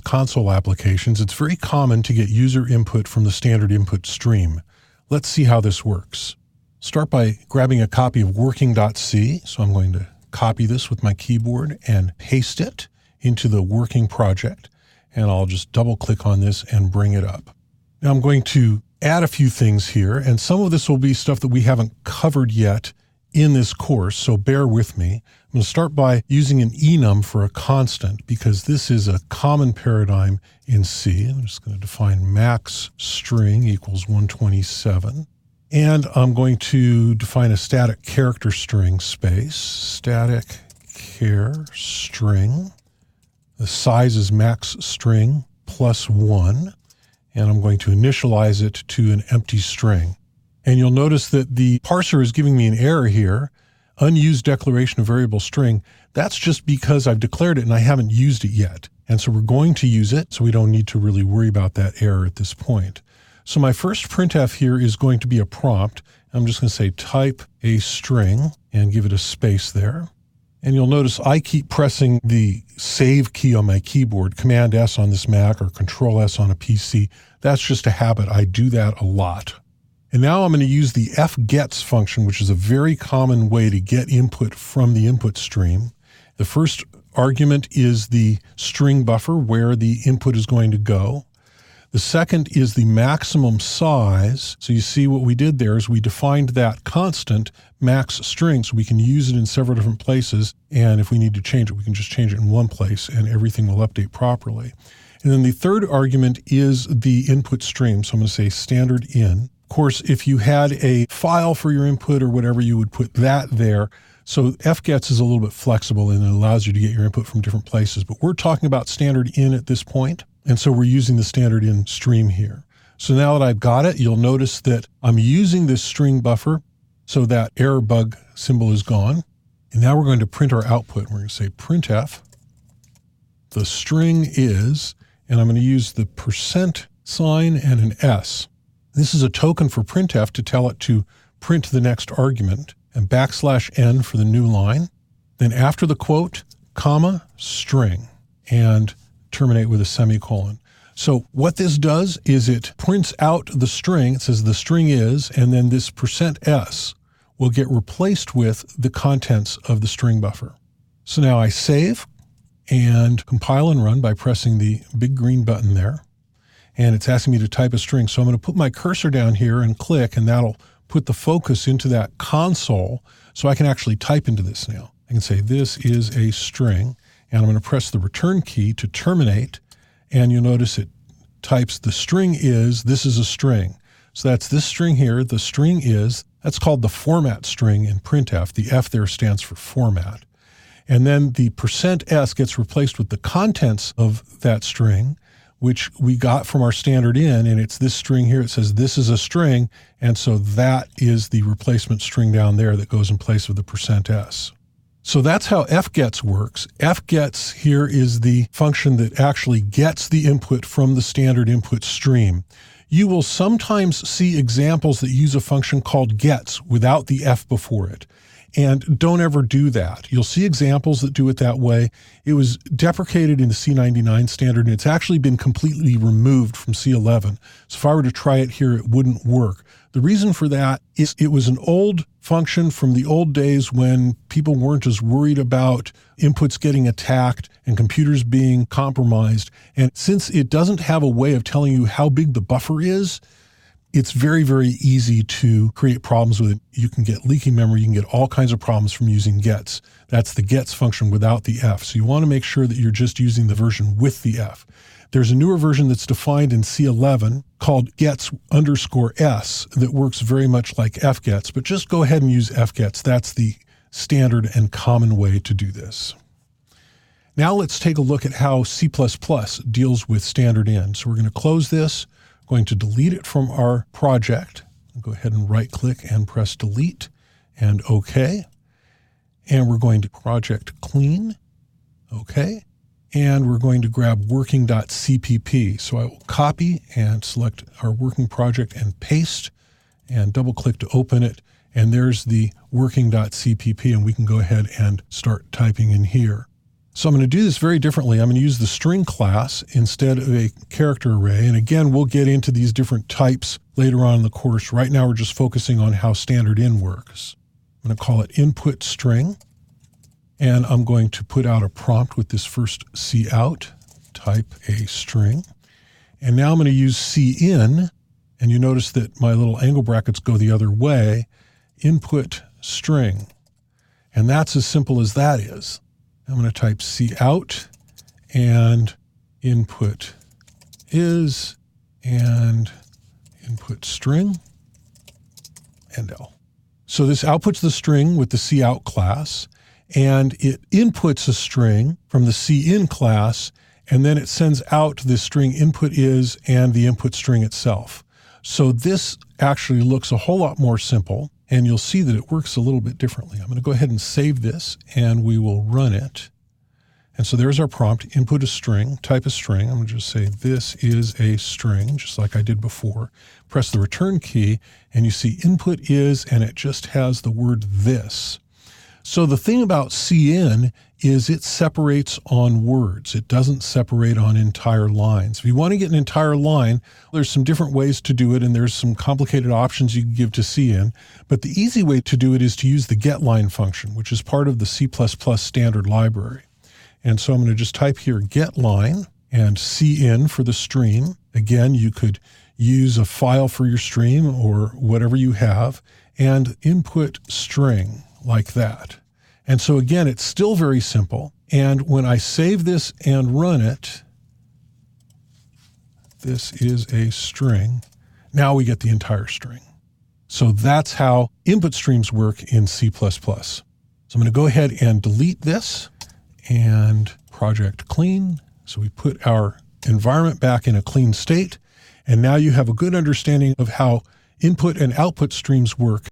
console applications, it's very common to get user input from the standard input stream. Let's see how this works. Start by grabbing a copy of working.c. So I'm going to copy this with my keyboard and paste it into the working project. And I'll just double click on this and bring it up. Now I'm going to add a few things here, and some of this will be stuff that we haven't covered yet in this course, so bear with me. I'm going to start by using an enum for a constant because this is a common paradigm in C. I'm just going to define max string equals 127. And I'm going to define a static character string space, static char string. The size is max string plus 1. And I'm going to initialize it to an empty string. And you'll notice that the parser is giving me an error here, unused declaration of variable string. That's just because I've declared it and I haven't used it yet. And so we're going to use it, so we don't need to really worry about that error at this point. So my first printf here is going to be a prompt. I'm just going to say type a string and give it a space there. And you'll notice I keep pressing the save key on my keyboard, Command S on this Mac or Control S on a PC. That's just a habit. I do that a lot. And now I'm going to use the fgets function, which is a very common way to get input from the input stream. The first argument is the string buffer where the input is going to go. The second is the maximum size. So you see what we did there is we defined that constant max string so we can use it in several different places. And if we need to change it, we can just change it in one place and everything will update properly. And then the third argument is the input stream. So I'm going to say standard in. Of course, if you had a file for your input or whatever, you would put that there. So fgets is a little bit flexible and it allows you to get your input from different places. But we're talking about standard in at this point. And so we're using the standard in stream here. So now that I've got it, you'll notice that I'm using this string buffer so that error bug symbol is gone. And now we're going to print our output. We're going to say printf, the string is, and I'm going to use the % and an S. This is a token for printf to tell it to print the next argument, and \n for the new line. Then after the quote, comma, string, and terminate with a semicolon. So what this does is it prints out the string. It says the string is, and then this %s will get replaced with the contents of the string buffer. So now I save and compile and run by pressing the big green button there. And it's asking me to type a string. So I'm going to put my cursor down here and click, and that'll put the focus into that console so I can actually type into this now. I can say this is a string, and I'm going to press the return key to terminate, and you'll notice it types the string is, this is a string. So that's this string here, the string is, that's called the format string in printf. The F there stands for format. And then the %s gets replaced with the contents of that string, which we got from our standard in, and it's this string here. It says this is a string, and so that is the replacement string down there that goes in place of the %s. So that's how fgets works. Fgets here is the function that actually gets the input from the standard input stream. You will sometimes see examples that use a function called gets without the F before it. And don't ever do that. You'll see examples that do it that way. It was deprecated in the C99 standard, and it's actually been completely removed from C11. So if I were to try it here, it wouldn't work. The reason for that is it was an old function from the old days when people weren't as worried about inputs getting attacked and computers being compromised. And since it doesn't have a way of telling you how big the buffer is, it's very, very easy to create problems with it. You can get leaky memory. You can get all kinds of problems from using gets. That's the gets function without the F. So you want to make sure that you're just using the version with the F. There's a newer version that's defined in C11 called gets_s that works very much like fgets, but just go ahead and use fgets. That's the standard and common way to do this. Now let's take a look at how C++ deals with standard in. So we're going to close this. Going to delete it from our project. Go ahead and right click and press delete and OK. And we're going to project clean. OK. And we're going to grab working.cpp. So I will copy and select our working project and paste and double click to open it. And there's the working.cpp, and we can go ahead and start typing in here. So I'm going to do this very differently. I'm going to use the string class instead of a character array. And again, we'll get into these different types later on in the course. Right now, we're just focusing on how standard in works. I'm going to call it input string. And I'm going to put out a prompt with this first cout, type a string. And now I'm going to use cin. And you notice that my little angle brackets go the other way. Input string. And that's as simple as that is. I'm going to type cout and input is and input string and L. So this outputs the string with the cout class, and it inputs a string from the cin class, and then it sends out this string input is and the input string itself. So this actually looks a whole lot more simple. And you'll see that it works a little bit differently. I'm going to go ahead and save this, and we will run it. And so there's our prompt, input a string, type a string. I'm going to just say this is a string, just like I did before. Press the return key, and you see input is, and it just has the word this. So the thing about cin is it separates on words. It doesn't separate on entire lines. If you want to get an entire line, there's some different ways to do it, and there's some complicated options you can give to cin. But the easy way to do it is to use the getLine function, which is part of the C++ standard library. And so I'm going to just type here getLine and cin for the stream. Again, you could use a file for your stream or whatever you have, and input string like that. And so again, it's still very simple. And when I save this and run it, this is a string. Now we get the entire string. So that's how input streams work in C++. So I'm going to go ahead and delete this and project clean. So we put our environment back in a clean state. And now you have a good understanding of how input and output streams work